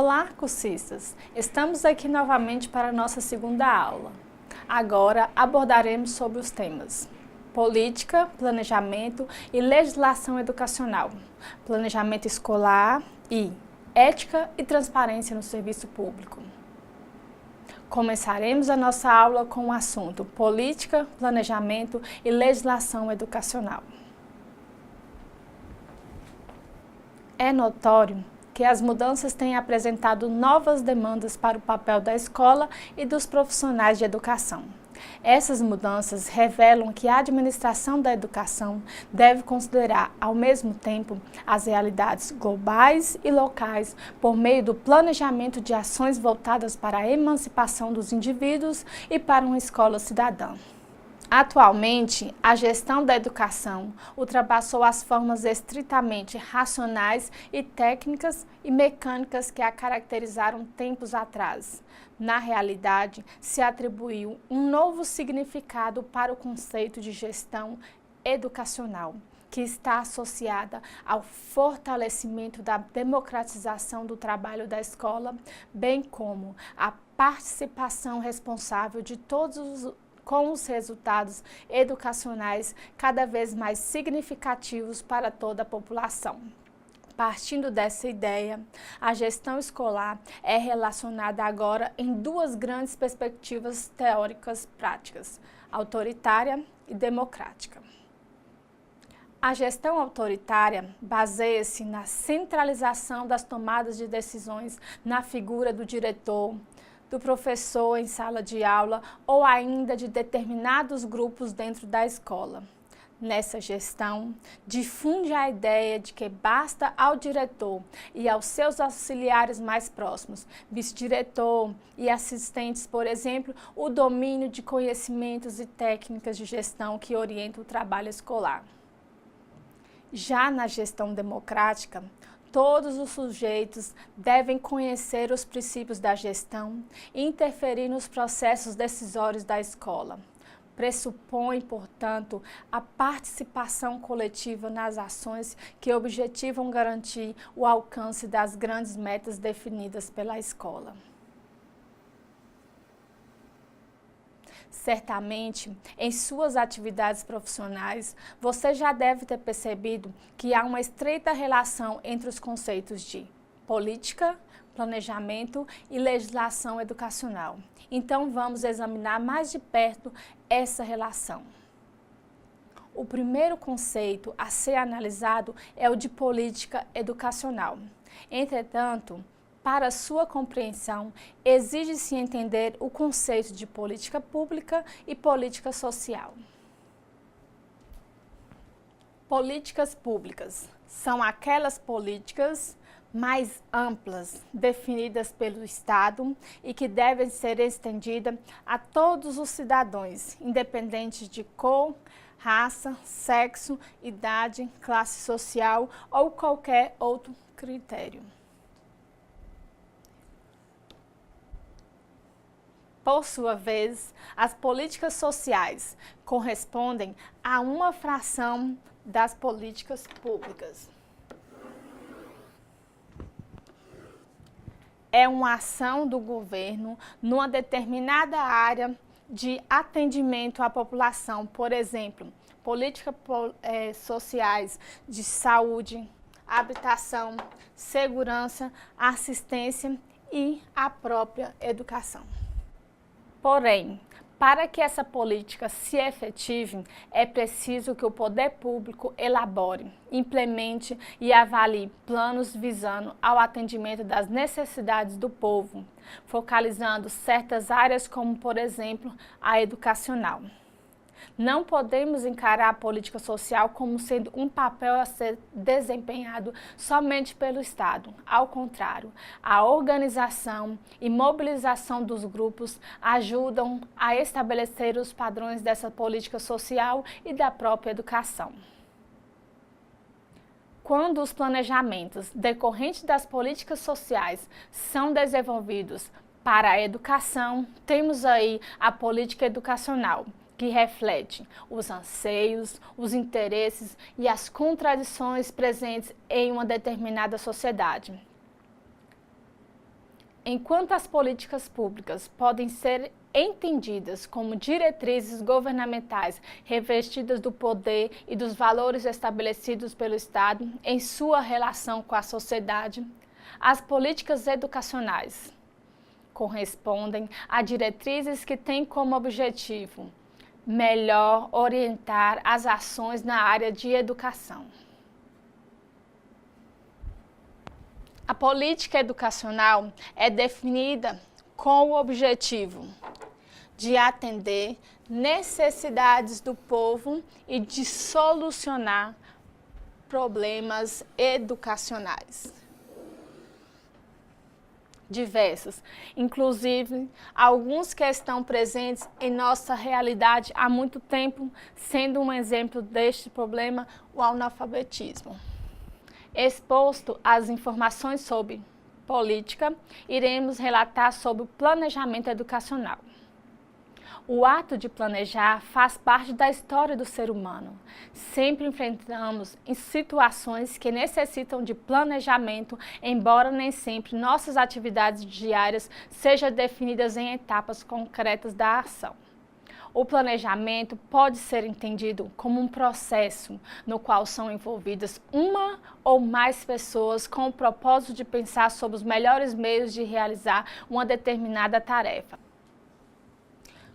Olá, cursistas! Estamos aqui novamente para a nossa segunda aula. Agora abordaremos sobre os temas política, planejamento e legislação educacional, planejamento escolar e ética e transparência no serviço público. Começaremos a nossa aula com o assunto política, planejamento e legislação educacional. É notório que as mudanças têm apresentado novas demandas para o papel da escola e dos profissionais de educação. Essas mudanças revelam que a administração da educação deve considerar, ao mesmo tempo, as realidades globais e locais por meio do planejamento de ações voltadas para a emancipação dos indivíduos e para uma escola cidadã. Atualmente, a gestão da educação ultrapassou as formas estritamente racionais e técnicas e mecânicas que a caracterizaram tempos atrás. Na realidade, se atribuiu um novo significado para o conceito de gestão educacional, que está associada ao fortalecimento da democratização do trabalho da escola, bem como a participação responsável de todos com os resultados educacionais cada vez mais significativos para toda a população. Partindo dessa ideia, a gestão escolar é relacionada agora em duas grandes perspectivas teóricas práticas, autoritária e democrática. A gestão autoritária baseia-se na centralização das tomadas de decisões na figura do diretor, do professor em sala de aula ou ainda de determinados grupos dentro da escola. Nessa gestão, difunde a ideia de que basta ao diretor e aos seus auxiliares mais próximos, vice-diretor e assistentes, por exemplo, o domínio de conhecimentos e técnicas de gestão que orientam o trabalho escolar. Já na gestão democrática, todos os sujeitos devem conhecer os princípios da gestão e interferir nos processos decisórios da escola. Pressupõe, portanto, a participação coletiva nas ações que objetivam garantir o alcance das grandes metas definidas pela escola. Certamente, em suas atividades profissionais, você já deve ter percebido que há uma estreita relação entre os conceitos de política, planejamento e legislação educacional. Então, vamos examinar mais de perto essa relação. O primeiro conceito a ser analisado é o de política educacional. Entretanto, para sua compreensão, exige-se entender o conceito de política pública e política social. Políticas públicas são aquelas políticas mais amplas, definidas pelo Estado e que devem ser estendidas a todos os cidadãos, independente de cor, raça, sexo, idade, classe social ou qualquer outro critério. Por sua vez, as políticas sociais correspondem a uma fração das políticas públicas. É uma ação do governo numa determinada área de atendimento à população, por exemplo, políticas sociais de saúde, habitação, segurança, assistência e a própria educação. Porém, para que essa política se efetive, é preciso que o poder público elabore, implemente e avalie planos visando ao atendimento das necessidades do povo, focalizando certas áreas como, por exemplo, a educacional. Não podemos encarar a política social como sendo um papel a ser desempenhado somente pelo Estado. Ao contrário, a organização e mobilização dos grupos ajudam a estabelecer os padrões dessa política social e da própria educação. Quando os planejamentos decorrentes das políticas sociais são desenvolvidos para a educação, temos aí a política educacional, que reflete os anseios, os interesses e as contradições presentes em uma determinada sociedade. Enquanto as políticas públicas podem ser entendidas como diretrizes governamentais revestidas do poder e dos valores estabelecidos pelo Estado em sua relação com a sociedade, as políticas educacionais correspondem a diretrizes que têm como objetivo melhor orientar as ações na área de educação. A política educacional é definida com o objetivo de atender necessidades do povo e de solucionar problemas educacionais diversos, inclusive alguns que estão presentes em nossa realidade há muito tempo, sendo um exemplo deste problema o analfabetismo. Exposto às informações sobre política, iremos relatar sobre o planejamento educacional. O ato de planejar faz parte da história do ser humano. Sempre enfrentamos em situações que necessitam de planejamento, embora nem sempre nossas atividades diárias sejam definidas em etapas concretas da ação. O planejamento pode ser entendido como um processo no qual são envolvidas uma ou mais pessoas com o propósito de pensar sobre os melhores meios de realizar uma determinada tarefa.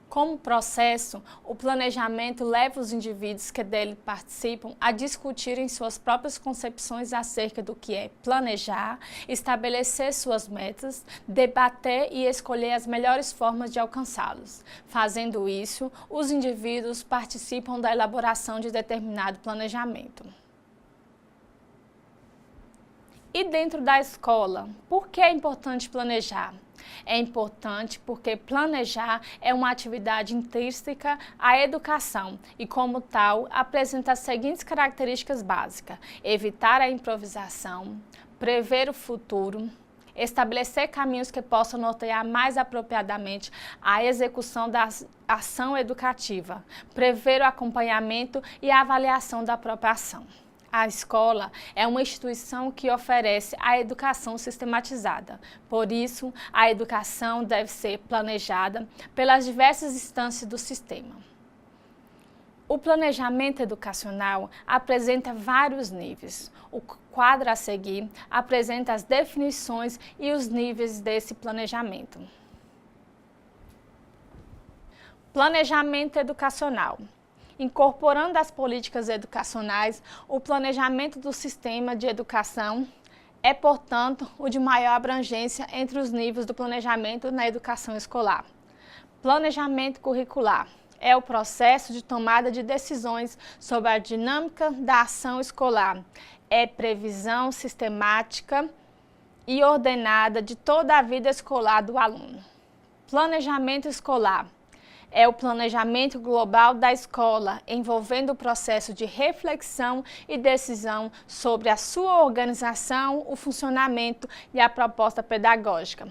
Como processo, o planejamento leva os indivíduos que dele participam a discutirem suas próprias concepções acerca do que é planejar, estabelecer suas metas, debater e escolher as melhores formas de alcançá-los. Fazendo isso, os indivíduos participam da elaboração de determinado planejamento. E dentro da escola, por que é importante planejar? É importante porque planejar é uma atividade intrínseca à educação e, como tal, apresenta as seguintes características básicas: evitar a improvisação, prever o futuro, estabelecer caminhos que possam nortear mais apropriadamente a execução da ação educativa, prever o acompanhamento e a avaliação da própria ação. A escola é uma instituição que oferece a educação sistematizada. Por isso, a educação deve ser planejada pelas diversas instâncias do sistema. O planejamento educacional apresenta vários níveis. O quadro a seguir apresenta as definições e os níveis desse planejamento. Planejamento educacional. Incorporando as políticas educacionais, o planejamento do sistema de educação é, portanto, o de maior abrangência entre os níveis do planejamento na educação escolar. Planejamento curricular é o processo de tomada de decisões sobre a dinâmica da ação escolar. É previsão sistemática e ordenada de toda a vida escolar do aluno. Planejamento escolar é o planejamento global da escola, envolvendo o processo de reflexão e decisão sobre a sua organização, o funcionamento e a proposta pedagógica.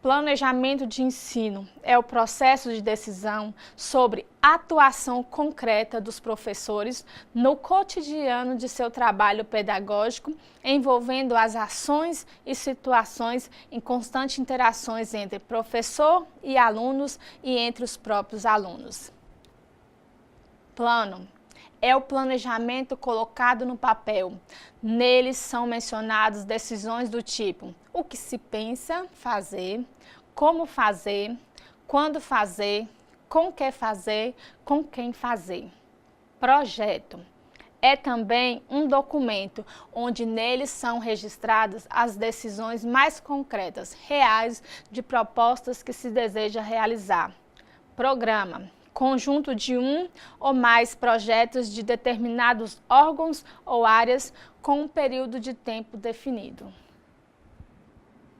Planejamento de ensino é o processo de decisão sobre a atuação concreta dos professores no cotidiano de seu trabalho pedagógico, envolvendo as ações e situações em constante interações entre professor e alunos e entre os próprios alunos. Plano é o planejamento colocado no papel. Neles são mencionadas decisões do tipo: o que se pensa fazer, como fazer, quando fazer, com que fazer, com quem fazer. Projeto é também um documento onde neles são registradas as decisões mais concretas, reais, de propostas que se deseja realizar. Programa: conjunto de um ou mais projetos de determinados órgãos ou áreas com um período de tempo definido.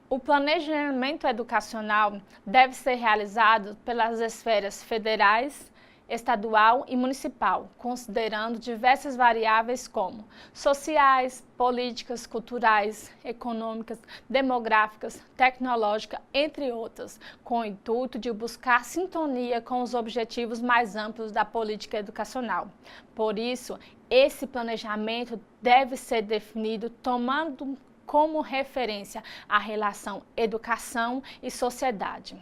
O planejamento educacional deve ser realizado pelas esferas federais, estadual e municipal, considerando diversas variáveis como sociais, políticas, culturais, econômicas, demográficas, tecnológicas, entre outras, com o intuito de buscar sintonia com os objetivos mais amplos da política educacional. Por isso, esse planejamento deve ser definido tomando como referência à relação educação e sociedade.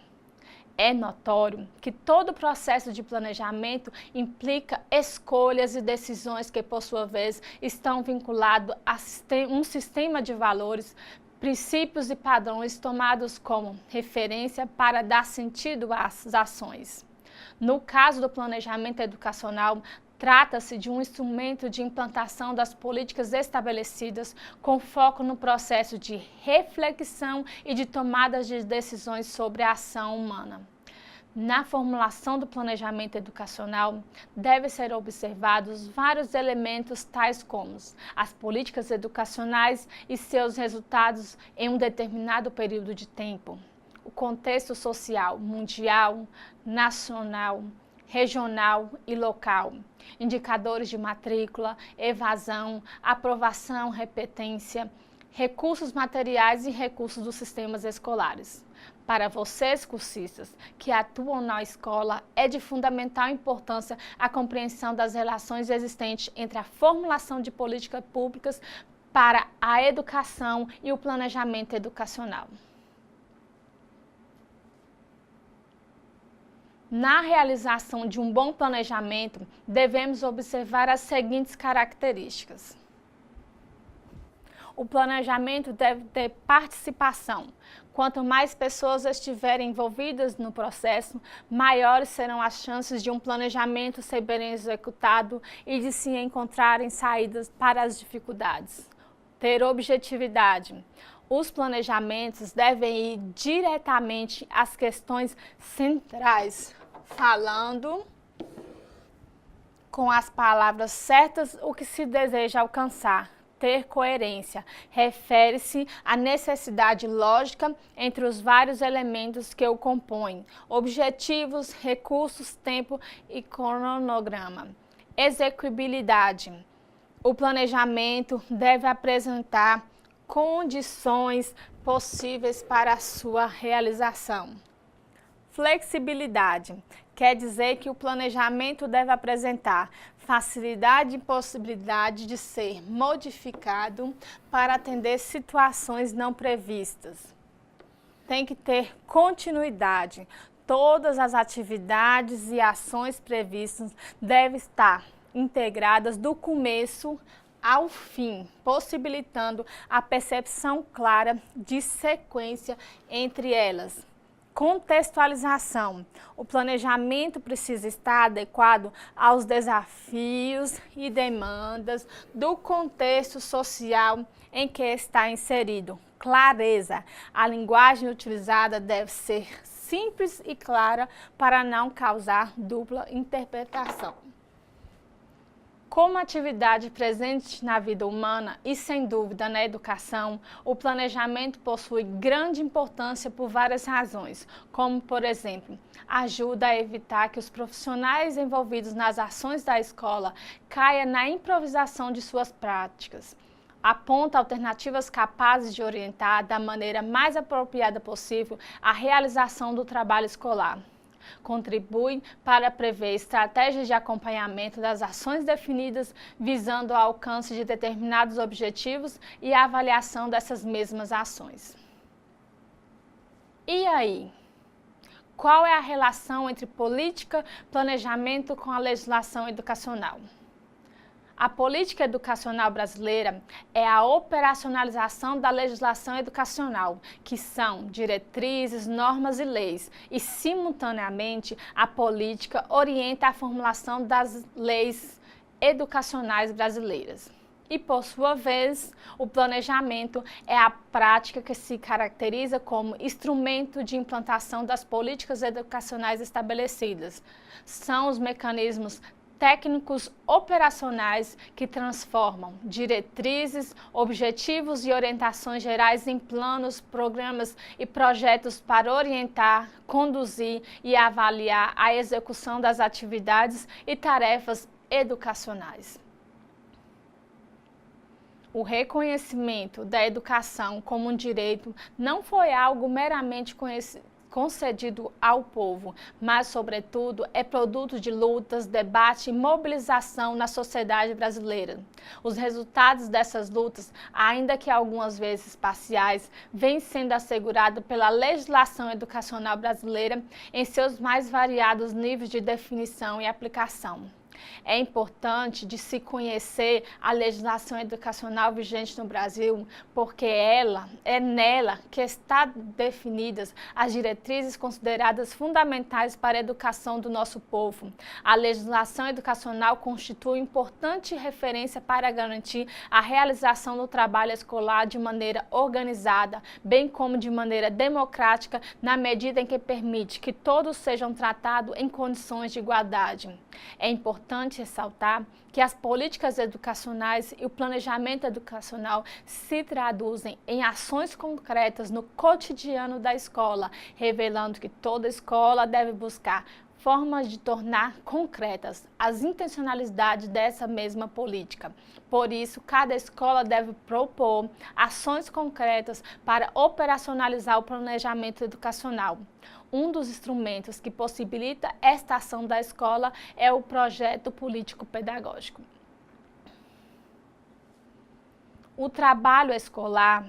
É notório que todo processo de planejamento implica escolhas e decisões que, por sua vez, estão vinculados a um sistema de valores, princípios e padrões tomados como referência para dar sentido às ações. No caso do planejamento educacional, trata-se de um instrumento de implantação das políticas estabelecidas com foco no processo de reflexão e de tomada de decisões sobre a ação humana. Na formulação do planejamento educacional, devem ser observados vários elementos tais como as políticas educacionais e seus resultados em um determinado período de tempo, o contexto social mundial, nacional, regional e local, indicadores de matrícula, evasão, aprovação, repetência, recursos materiais e recursos dos sistemas escolares. Para vocês, cursistas, que atuam na escola, é de fundamental importância a compreensão das relações existentes entre a formulação de políticas públicas para a educação e o planejamento educacional. Na realização de um bom planejamento, devemos observar as seguintes características. O planejamento deve ter participação. Quanto mais pessoas estiverem envolvidas no processo, maiores serão as chances de um planejamento ser bem executado e de se encontrarem saídas para as dificuldades. Ter objetividade. Os planejamentos devem ir diretamente às questões centrais, falando com as palavras certas o que se deseja alcançar. Ter coerência refere-se à necessidade lógica entre os vários elementos que o compõem, objetivos, recursos, tempo e cronograma. Execuibilidade. O planejamento deve apresentar condições possíveis para a sua realização. Flexibilidade. Quer dizer que o planejamento deve apresentar facilidade e possibilidade de ser modificado para atender situações não previstas. Tem que ter continuidade. Todas as atividades e ações previstas devem estar integradas do começo ao fim, possibilitando a percepção clara de sequência entre elas. Contextualização. O planejamento precisa estar adequado aos desafios e demandas do contexto social em que está inserido. Clareza. A linguagem utilizada deve ser simples e clara para não causar dupla interpretação. Como atividade presente na vida humana e, sem dúvida, na educação, o planejamento possui grande importância por várias razões, como, por exemplo, ajuda a evitar que os profissionais envolvidos nas ações da escola caiam na improvisação de suas práticas. Aponta alternativas capazes de orientar da maneira mais apropriada possível a realização do trabalho escolar. Contribui para prever estratégias de acompanhamento das ações definidas visando ao alcance de determinados objetivos e a avaliação dessas mesmas ações. E aí? Qual é a relação entre política, planejamento com a legislação educacional? A política educacional brasileira é a operacionalização da legislação educacional, que são diretrizes, normas e leis, e, simultaneamente, a política orienta a formulação das leis educacionais brasileiras. E, por sua vez, o planejamento é a prática que se caracteriza como instrumento de implantação das políticas educacionais estabelecidas. São os mecanismos técnicos operacionais que transformam diretrizes, objetivos e orientações gerais em planos, programas e projetos para orientar, conduzir e avaliar a execução das atividades e tarefas educacionais. O reconhecimento da educação como um direito não foi algo meramente concedido ao povo, mas, sobretudo, é produto de lutas, debate e mobilização na sociedade brasileira. Os resultados dessas lutas, ainda que algumas vezes parciais, vêm sendo assegurados pela legislação educacional brasileira em seus mais variados níveis de definição e aplicação. É importante de se conhecer a legislação educacional vigente no Brasil, porque é nela que estão definidas as diretrizes consideradas fundamentais para a educação do nosso povo. A legislação educacional constitui importante referência para garantir a realização do trabalho escolar de maneira organizada, bem como de maneira democrática, na medida em que permite que todos sejam tratados em condições de igualdade. É importante ressaltar que as políticas educacionais e o planejamento educacional se traduzem em ações concretas no cotidiano da escola, revelando que toda escola deve buscar formas de tornar concretas as intencionalidades dessa mesma política. Por isso, cada escola deve propor ações concretas para operacionalizar o planejamento educacional. Um dos instrumentos que possibilita esta ação da escola é o projeto político-pedagógico. O trabalho escolar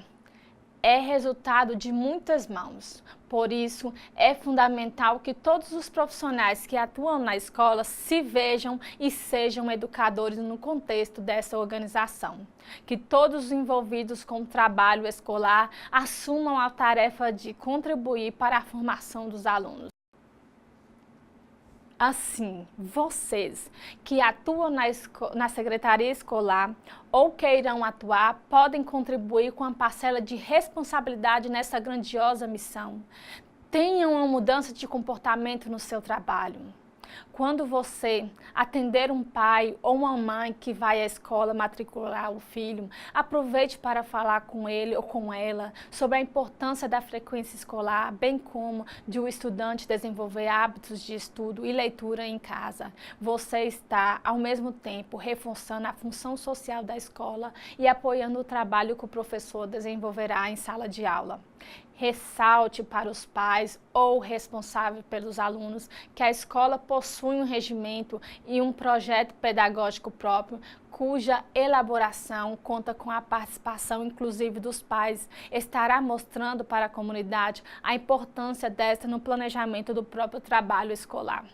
é resultado de muitas mãos. Por isso, é fundamental que todos os profissionais que atuam na escola se vejam e sejam educadores no contexto dessa organização. Que todos os envolvidos com o trabalho escolar assumam a tarefa de contribuir para a formação dos alunos. Assim, vocês que atuam na secretaria escolar ou queiram atuar, podem contribuir com a parcela de responsabilidade nessa grandiosa missão. Tenham uma mudança de comportamento no seu trabalho. Quando você atender um pai ou uma mãe que vai à escola matricular o filho, aproveite para falar com ele ou com ela sobre a importância da frequência escolar, bem como de o estudante desenvolver hábitos de estudo e leitura em casa. Você está, ao mesmo tempo, reforçando a função social da escola e apoiando o trabalho que o professor desenvolverá em sala de aula. Ressalte para os pais ou responsável pelos alunos que a escola possui um regimento e um projeto pedagógico próprio, cuja elaboração conta com a participação inclusive dos pais, estará mostrando para a comunidade a importância desta no planejamento do próprio trabalho escolar.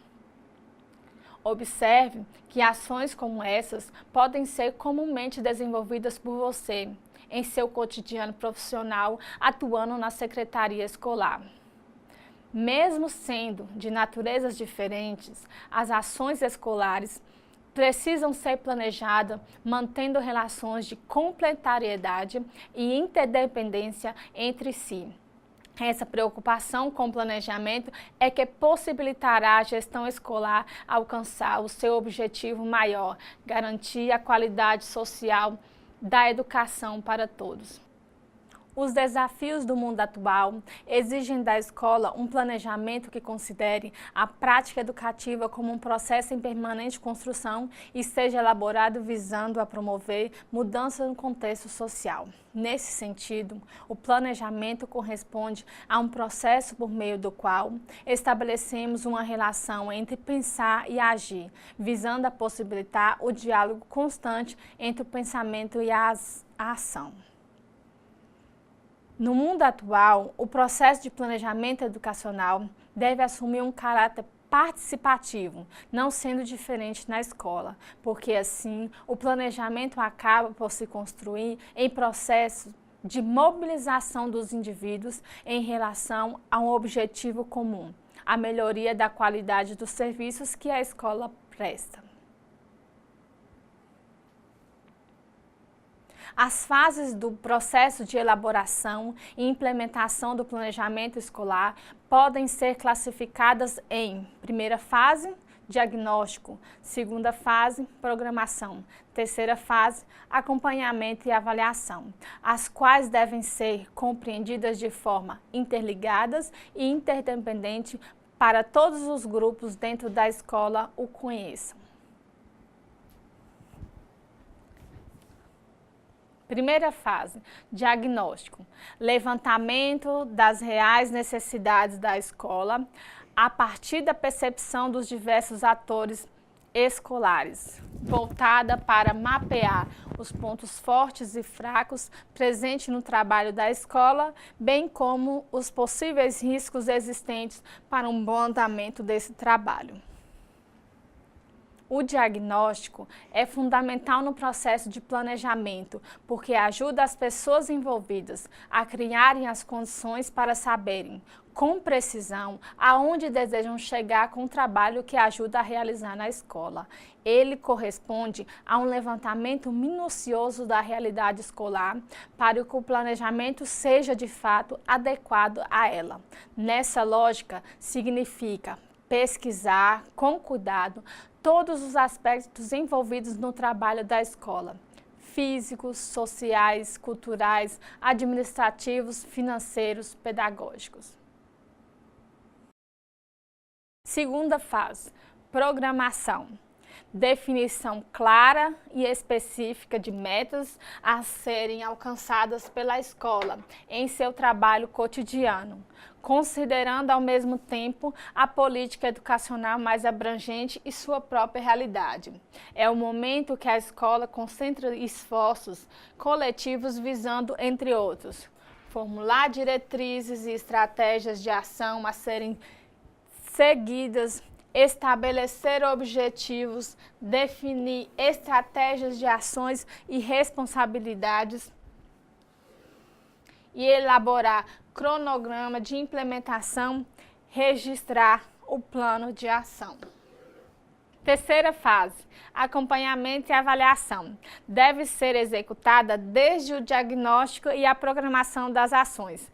Observe que ações como essas podem ser comumente desenvolvidas por você em seu cotidiano profissional, atuando na secretaria escolar. Mesmo sendo de naturezas diferentes, as ações escolares precisam ser planejadas, mantendo relações de complementariedade e interdependência entre si. Essa preocupação com o planejamento é que possibilitará a gestão escolar alcançar o seu objetivo maior, garantir a qualidade social da educação para todos. Os desafios do mundo atual exigem da escola um planejamento que considere a prática educativa como um processo em permanente construção e seja elaborado visando a promover mudanças no contexto social. Nesse sentido, o planejamento corresponde a um processo por meio do qual estabelecemos uma relação entre pensar e agir, visando a possibilitar o diálogo constante entre o pensamento e a ação. No mundo atual, o processo de planejamento educacional deve assumir um caráter participativo, não sendo diferente na escola, porque assim o planejamento acaba por se construir em processo de mobilização dos indivíduos em relação a um objetivo comum, a melhoria da qualidade dos serviços que a escola presta. As fases do processo de elaboração e implementação do planejamento escolar podem ser classificadas em: primeira fase, diagnóstico; segunda fase, programação; terceira fase, acompanhamento e avaliação, as quais devem ser compreendidas de forma interligadas e interdependente para todos os grupos dentro da escola o conheçam. Primeira fase, diagnóstico, levantamento das reais necessidades da escola a partir da percepção dos diversos atores escolares, voltada para mapear os pontos fortes e fracos presentes no trabalho da escola, bem como os possíveis riscos existentes para um bom andamento desse trabalho. O diagnóstico é fundamental no processo de planejamento, porque ajuda as pessoas envolvidas a criarem as condições para saberem, com precisão, aonde desejam chegar com o trabalho que ajuda a realizar na escola. Ele corresponde a um levantamento minucioso da realidade escolar para que o planejamento seja de fato adequado a ela. Nessa lógica, significa pesquisar com cuidado todos os aspectos envolvidos no trabalho da escola: físicos, sociais, culturais, administrativos, financeiros, pedagógicos. Segunda fase, programação. Definição clara e específica de metas a serem alcançadas pela escola em seu trabalho cotidiano, considerando ao mesmo tempo a política educacional mais abrangente e sua própria realidade. É o momento que a escola concentra esforços coletivos visando, entre outros, formular diretrizes e estratégias de ação a serem seguidas, estabelecer objetivos, definir estratégias de ações e responsabilidades e elaborar cronograma de implementação, registrar o plano de ação. Terceira fase, acompanhamento e avaliação. Deve ser executada desde o diagnóstico e a programação das ações.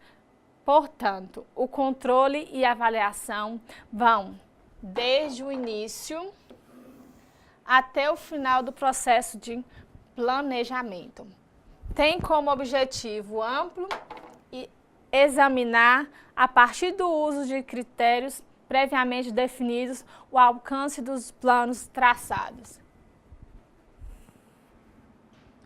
Portanto, o controle e a avaliação vão desde o início até o final do processo de planejamento. Tem como objetivo amplo e examinar, a partir do uso de critérios previamente definidos, o alcance dos planos traçados.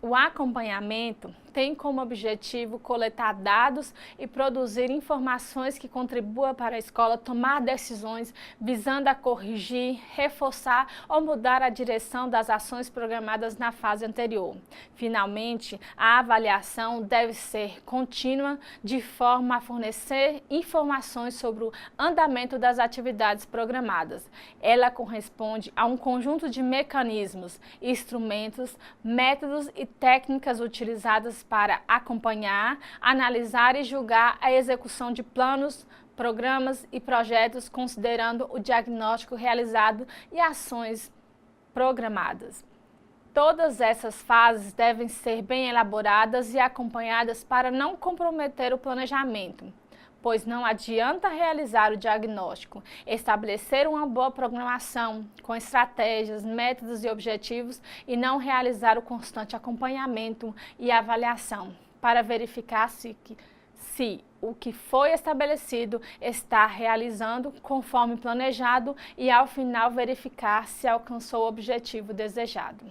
O acompanhamento tem como objetivo coletar dados e produzir informações que contribuam para a escola tomar decisões visando a corrigir, reforçar ou mudar a direção das ações programadas na fase anterior. Finalmente, a avaliação deve ser contínua, de forma a fornecer informações sobre o andamento das atividades programadas. Ela corresponde a um conjunto de mecanismos, instrumentos, métodos e técnicas utilizadas para acompanhar, analisar e julgar a execução de planos, programas e projetos, considerando o diagnóstico realizado e ações programadas. Todas essas fases devem ser bem elaboradas e acompanhadas para não comprometer o planejamento, pois não adianta realizar o diagnóstico, estabelecer uma boa programação com estratégias, métodos e objetivos e não realizar o constante acompanhamento e avaliação para verificar se o que foi estabelecido está realizando conforme planejado e ao final verificar se alcançou o objetivo desejado.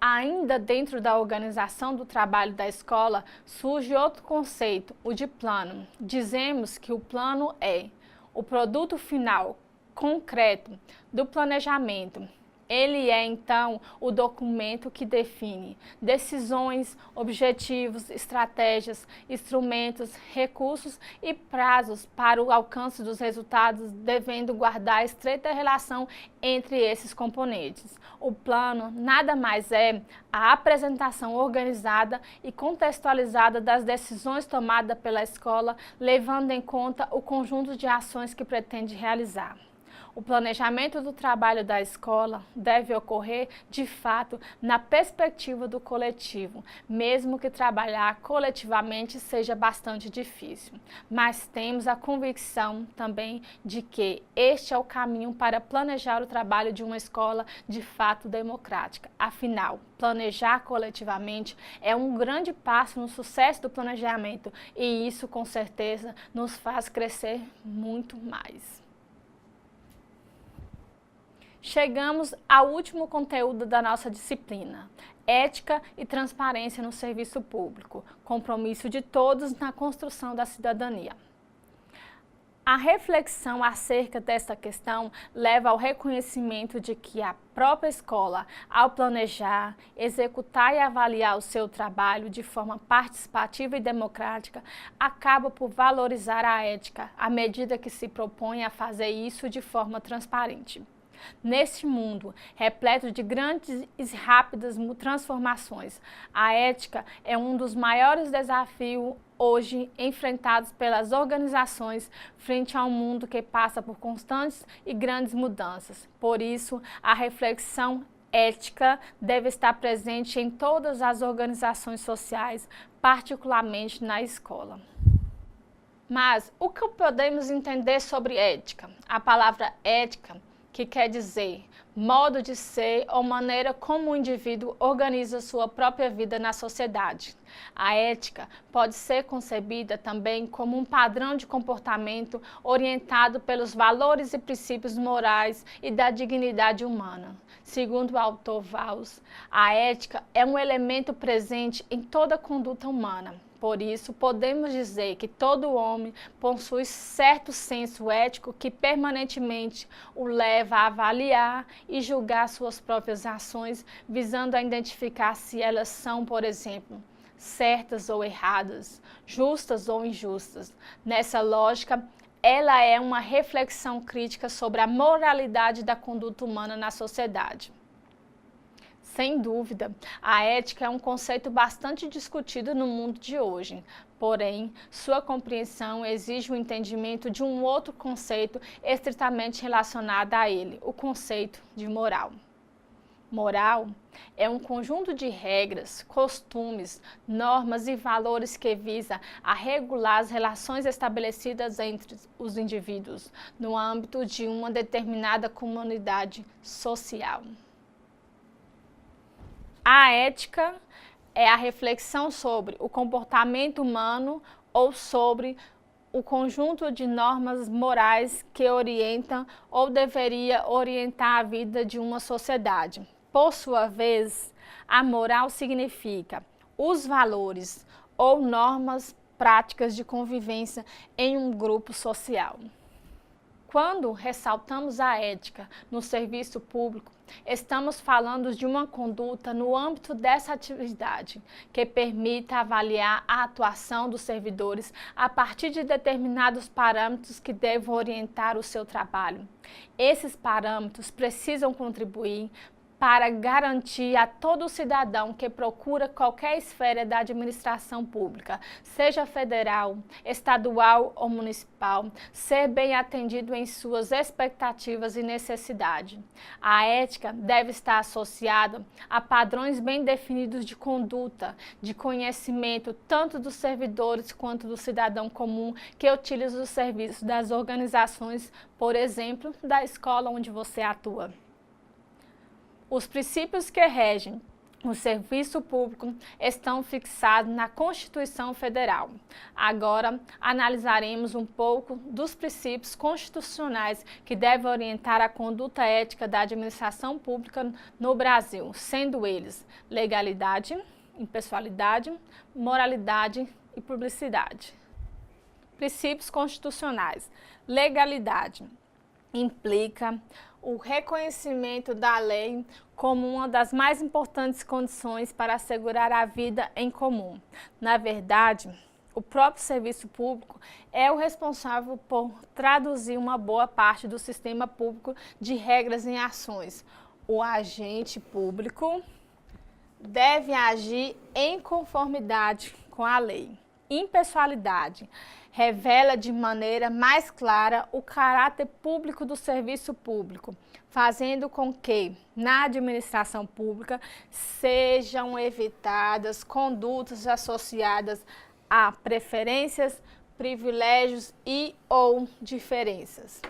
Ainda dentro da organização do trabalho da escola, surge outro conceito, o de plano. Dizemos que o plano é o produto final, concreto, do planejamento. Ele é, então, o documento que define decisões, objetivos, estratégias, instrumentos, recursos e prazos para o alcance dos resultados, devendo guardar estreita relação entre esses componentes. O plano nada mais é a apresentação organizada e contextualizada das decisões tomadas pela escola, levando em conta o conjunto de ações que pretende realizar. O planejamento do trabalho da escola deve ocorrer, de fato, na perspectiva do coletivo, mesmo que trabalhar coletivamente seja bastante difícil. Mas temos a convicção também de que este é o caminho para planejar o trabalho de uma escola de fato democrática. Afinal, planejar coletivamente é um grande passo no sucesso do planejamento e isso, com certeza, nos faz crescer muito mais. Chegamos ao último conteúdo da nossa disciplina, Ética e Transparência no Serviço Público, compromisso de todos na construção da cidadania. A reflexão acerca desta questão leva ao reconhecimento de que a própria escola, ao planejar, executar e avaliar o seu trabalho de forma participativa e democrática, acaba por valorizar a ética, à medida que se propõe a fazer isso de forma transparente. Neste mundo, repleto de grandes e rápidas transformações, a ética é um dos maiores desafios hoje enfrentados pelas organizações frente a um mundo que passa por constantes e grandes mudanças. Por isso, a reflexão ética deve estar presente em todas as organizações sociais, particularmente na escola. Mas o que podemos entender sobre ética? A palavra ética, que quer dizer modo de ser ou maneira como o indivíduo organiza sua própria vida na sociedade. A ética pode ser concebida também como um padrão de comportamento orientado pelos valores e princípios morais e da dignidade humana. Segundo o autor Walls, a ética é um elemento presente em toda conduta humana. Por isso, podemos dizer que todo homem possui certo senso ético que permanentemente o leva a avaliar e julgar suas próprias ações, visando a identificar se elas são, por exemplo, certas ou erradas, justas ou injustas. Nessa lógica, ela é uma reflexão crítica sobre a moralidade da conduta humana na sociedade. Sem dúvida, a ética é um conceito bastante discutido no mundo de hoje. Porém, sua compreensão exige o entendimento de um outro conceito estritamente relacionado a ele, o conceito de moral. Moral é um conjunto de regras, costumes, normas e valores que visa a regular as relações estabelecidas entre os indivíduos no âmbito de uma determinada comunidade social. A ética é a reflexão sobre o comportamento humano ou sobre o conjunto de normas morais que orientam ou deveria orientar a vida de uma sociedade. Por sua vez, a moral significa os valores ou normas práticas de convivência em um grupo social. Quando ressaltamos a ética no serviço público, estamos falando de uma conduta no âmbito dessa atividade que permita avaliar a atuação dos servidores a partir de determinados parâmetros que devem orientar o seu trabalho. Esses parâmetros precisam contribuir para garantir a todo cidadão que procura qualquer esfera da administração pública, seja federal, estadual ou municipal, ser bem atendido em suas expectativas e necessidades. A ética deve estar associada a padrões bem definidos de conduta, de conhecimento, tanto dos servidores quanto do cidadão comum que utiliza os serviços das organizações, por exemplo, da escola onde você atua. Os princípios que regem o serviço público estão fixados na Constituição Federal. Agora, analisaremos um pouco dos princípios constitucionais que devem orientar a conduta ética da administração pública no Brasil, sendo eles legalidade, impessoalidade, moralidade e publicidade. Princípios constitucionais. Legalidade implica o reconhecimento da lei como uma das mais importantes condições para assegurar a vida em comum. Na verdade, o próprio serviço público é o responsável por traduzir uma boa parte do sistema público de regras em ações. O agente público deve agir em conformidade com a lei. Impessoalidade revela de maneira mais clara o caráter público do serviço público, fazendo com que, na administração pública, sejam evitadas condutas associadas a preferências, privilégios e ou diferenças.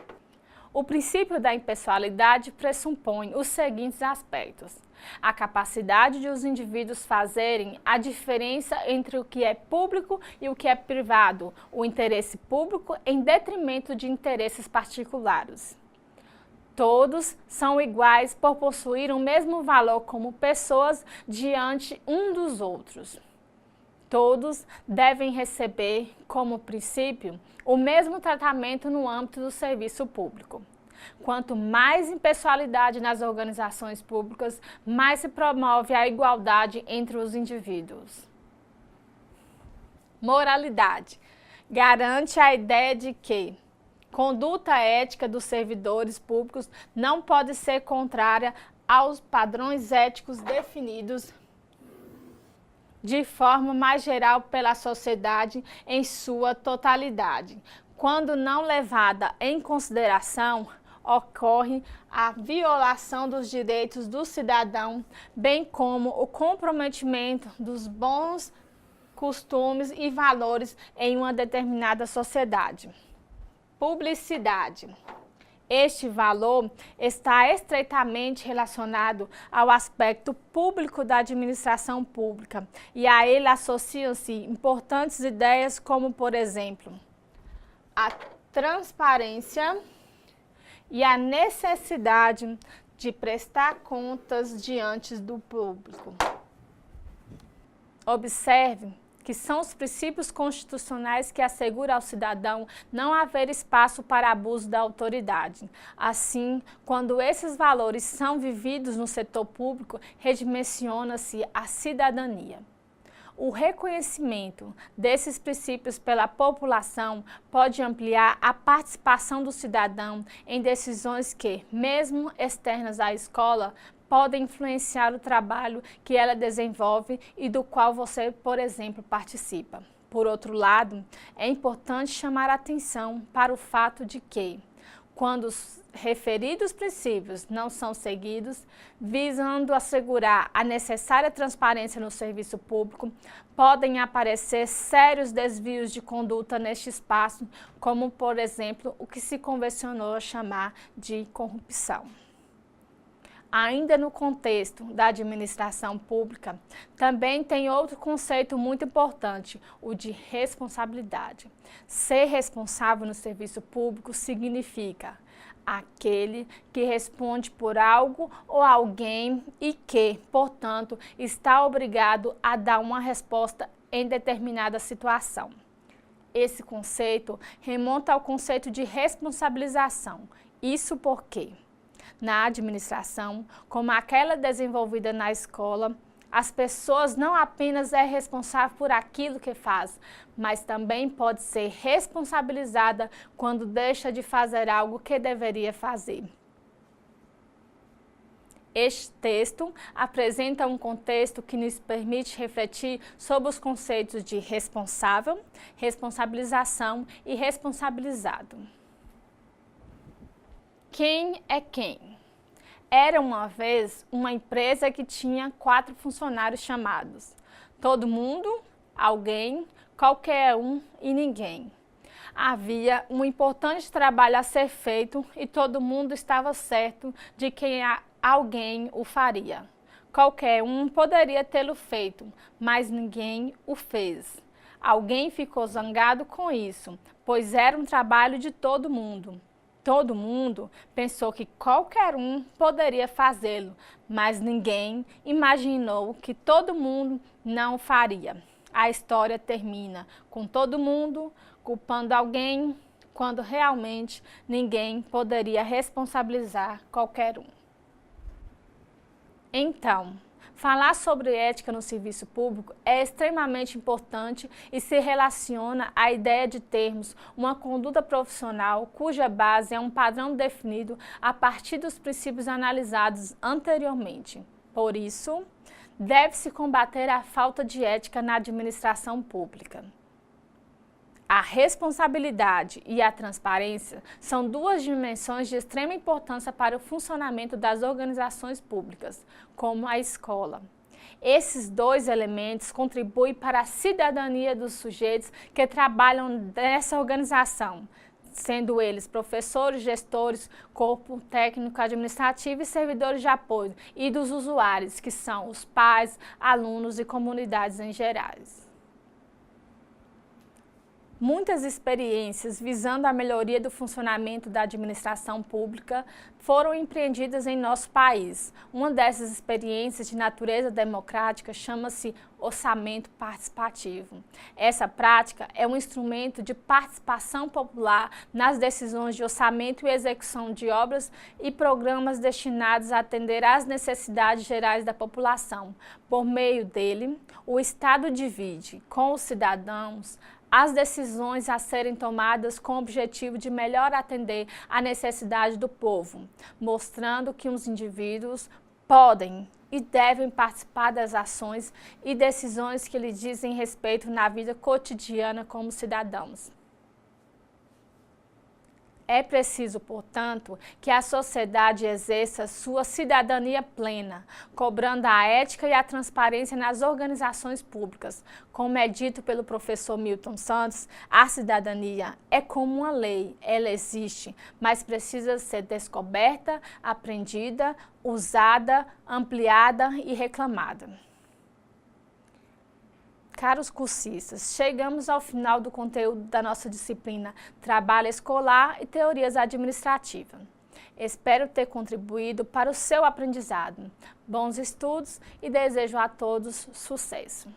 O princípio da impessoalidade pressupõe os seguintes aspectos: a capacidade de os indivíduos fazerem a diferença entre o que é público e o que é privado, o interesse público em detrimento de interesses particulares. Todos são iguais por possuir o mesmo valor como pessoas diante um dos outros. Todos devem receber, como princípio, o mesmo tratamento no âmbito do serviço público. Quanto mais impessoalidade nas organizações públicas, mais se promove a igualdade entre os indivíduos. Moralidade. Garante a ideia de que conduta ética dos servidores públicos não pode ser contrária aos padrões éticos definidos de forma mais geral pela sociedade em sua totalidade. Quando não levada em consideração, ocorre a violação dos direitos do cidadão, bem como o comprometimento dos bons costumes e valores em uma determinada sociedade. Publicidade. Este valor está estreitamente relacionado ao aspecto público da administração pública e a ele associam-se importantes ideias como, por exemplo, a transparência e a necessidade de prestar contas diante do público. Observe que são os princípios constitucionais que asseguram ao cidadão não haver espaço para abuso da autoridade. Assim, quando esses valores são vividos no setor público, redimensiona-se a cidadania. O reconhecimento desses princípios pela população pode ampliar a participação do cidadão em decisões que, mesmo externas à escola, podem influenciar o trabalho que ela desenvolve e do qual você, por exemplo, participa. Por outro lado, é importante chamar a atenção para o fato de que, quando os referidos princípios não são seguidos, visando assegurar a necessária transparência no serviço público, podem aparecer sérios desvios de conduta neste espaço, como, por exemplo, o que se convencionou chamar de corrupção. Ainda no contexto da administração pública, também tem outro conceito muito importante, o de responsabilidade. Ser responsável no serviço público significa aquele que responde por algo ou alguém e que, portanto, está obrigado a dar uma resposta em determinada situação. Esse conceito remonta ao conceito de responsabilização. Isso porque na administração, como aquela desenvolvida na escola, as pessoas não apenas é responsável por aquilo que faz, mas também pode ser responsabilizada quando deixa de fazer algo que deveria fazer. Este texto apresenta um contexto que nos permite refletir sobre os conceitos de responsável, responsabilização e responsabilizado. Quem é quem? Era uma vez uma empresa que tinha 4 funcionários chamados todo mundo, alguém, qualquer um e ninguém. Havia um importante trabalho a ser feito e todo mundo estava certo de que alguém o faria. Qualquer um poderia tê-lo feito, mas ninguém o fez. Alguém ficou zangado com isso, pois era um trabalho de todo mundo. Todo mundo pensou que qualquer um poderia fazê-lo, mas ninguém imaginou que todo mundo não o faria. A história termina com todo mundo culpando alguém, quando realmente ninguém poderia responsabilizar qualquer um. Então, falar sobre ética no serviço público é extremamente importante e se relaciona à ideia de termos uma conduta profissional cuja base é um padrão definido a partir dos princípios analisados anteriormente. Por isso, deve-se combater a falta de ética na administração pública. A responsabilidade e a transparência são 2 dimensões de extrema importância para o funcionamento das organizações públicas, como a escola. Esses 2 elementos contribuem para a cidadania dos sujeitos que trabalham nessa organização, sendo eles professores, gestores, corpo técnico administrativo e servidores de apoio, e dos usuários, que são os pais, alunos e comunidades em gerais. Muitas experiências visando a melhoria do funcionamento da administração pública foram empreendidas em nosso país. Uma dessas experiências de natureza democrática chama-se orçamento participativo. Essa prática é um instrumento de participação popular nas decisões de orçamento e execução de obras e programas destinados a atender às necessidades gerais da população. Por meio dele, o Estado divide com os cidadãos as decisões a serem tomadas com o objetivo de melhor atender à necessidade do povo, mostrando que os indivíduos podem e devem participar das ações e decisões que lhes dizem respeito na vida cotidiana como cidadãos. É preciso, portanto, que a sociedade exerça sua cidadania plena, cobrando a ética e a transparência nas organizações públicas. Como é dito pelo professor Milton Santos, a cidadania é como uma lei, ela existe, mas precisa ser descoberta, aprendida, usada, ampliada e reclamada. Caros cursistas, chegamos ao final do conteúdo da nossa disciplina Trabalho Escolar e Teorias Administrativas. Espero ter contribuído para o seu aprendizado. Bons estudos e desejo a todos sucesso!